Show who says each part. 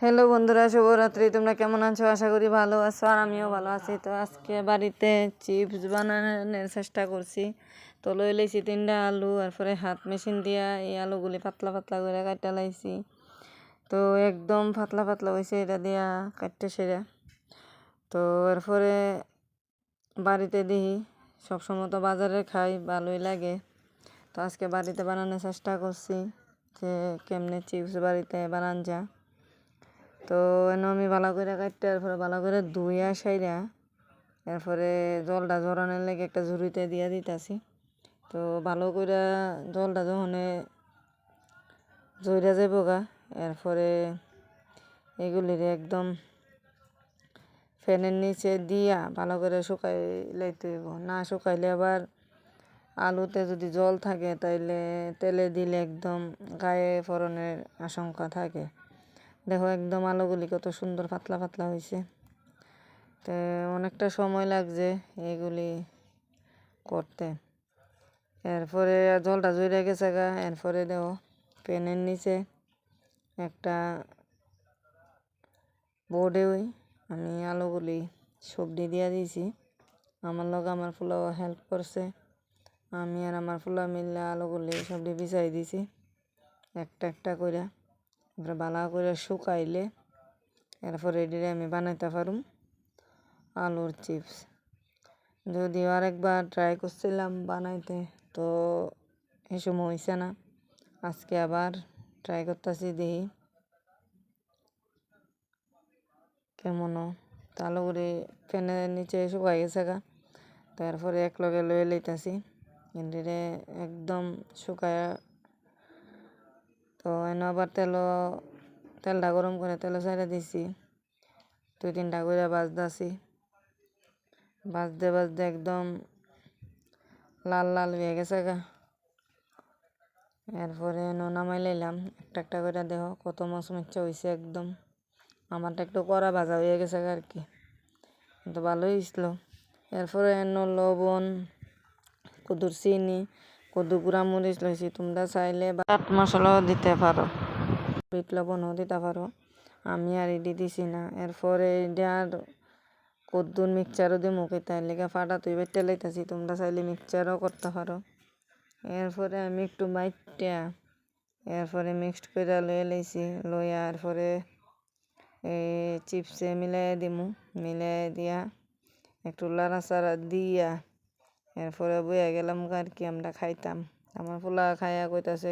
Speaker 1: Hello বন্ধুরা, শুভরাত্রি। তোমরা কেমন আছো? আশা করি ভালো আছো, আর আমিও ভালো আছি। তো আজকে বাড়িতে চিপস বানানোর চেষ্টা করছি। তো লই লাইছি 3টা আলু, এরপরে হাত মেশিন দিয়া এই আলুগুলি পাতলা পাতলা করে কাটা লাইছি। তো একদম পাতলা পাতলা হয়েছে, এটা দিয়া কাটতে সেরা। তো এরপরে বাড়িতে দিই, সবসময় তো বাজারে খাই, ভালোই লাগে। তো আজকে বাড়িতে বানানোর চেষ্টা করছি যে কেমনে চিপস বাড়িতে বানান যায়। তো আমি ভালো করে কাটতে, এরপরে ভালো করে ধুইয়া সাইরা এরপরে জলটা জড়ানোর লেগে একটা ঝুড়িতে দিয়ে দিতেছি। তো ভালো করে জলটা যখন জইরা যাবো গা, এরপরে এগুলির একদম ফ্যানের নিচে দিয়া ভালো করে শুকাই লাইতে হইব। না শুকাইলে আবার আলুতে যদি জল থাকে তাইলে তেলে দিলে একদম গায়ে ফোড়নের আশঙ্কা থাকে। দেখো একদম আলুগুলি কত সুন্দর পাতলা পাতলা হয়েছে। তো অনেকটা সময় লাগছে এগুলি করতে। এরপরে জলটা জইরা গেছে গা, এরপরে দেখো প্যানের নিচে একটা বোর্ডে আমি আলুগুলি সবজি দিয়া দিয়েছি। আমার লগে আমার ফুলাও হেল্প করছে। আমি আর আমার ফুলা মিললে আলুগুলি সবজি বিছাই দিছি একটা একটা করে। এরপরে ভালো করে শুকাইলে এরপরে এটিরে আমি বানাইতে পারুম আলুর চিপস। যদিও আরেকবার ট্রাই করছিলাম বানাইতে, তো এই সময় হয়েছে না। আজকে আবার ট্রাই করতেছি, দেখি কেমনও। আলুগুলি ফ্যানের নিচে শুকাই গেছে গা, তারপরে এক লগে লয়ে লইতাছি এটিরে একদম শুকায়া। তো আবার তেলটা গরম করে তেলে ছাইড়া দিছি, 2-3টা করে ভাজতেছি। ভাজতে ভাজতে একদম লাল লাল হয়ে গেছে গা। এরপরে নামাই লাইলাম একটা একটা করে। দেখো কত মচমচে হয়েছে একদম। আমারটা একটু কড়া ভাজা হয়ে গেছে আর কি, কিন্তু ভালোই হয়েছিল। এরপরে লবণ, কদুর চিনি, কদু গুঁড়া মরিচ লইছি। তোমরা চাইলে চাট মশলাও দিতে পারো, বিট লবণও দিতে পারো। আমি আর এটি দিছি না। এরপরে এটার কদ্দুর মিক্সচারও দিয়ে মুখে তাই লেগে ফাটা তুই বেটে লাইতাছি। তোমরা চাইলে মিক্সচারও করতে পারো। এরপরে আমি একটু বাইটটা এরপরে মিক্সড করে লয়ে লাইছি। লইয়া এরপরে এই চিপসে মিলাই দিমু। মিলাই দিয়া একটু লাড়াচাড়া দিয়া এরপরে বইয়া গেলাম আর কি আমরা খাইতাম। আমার পোলা খাইয়া কইতাছে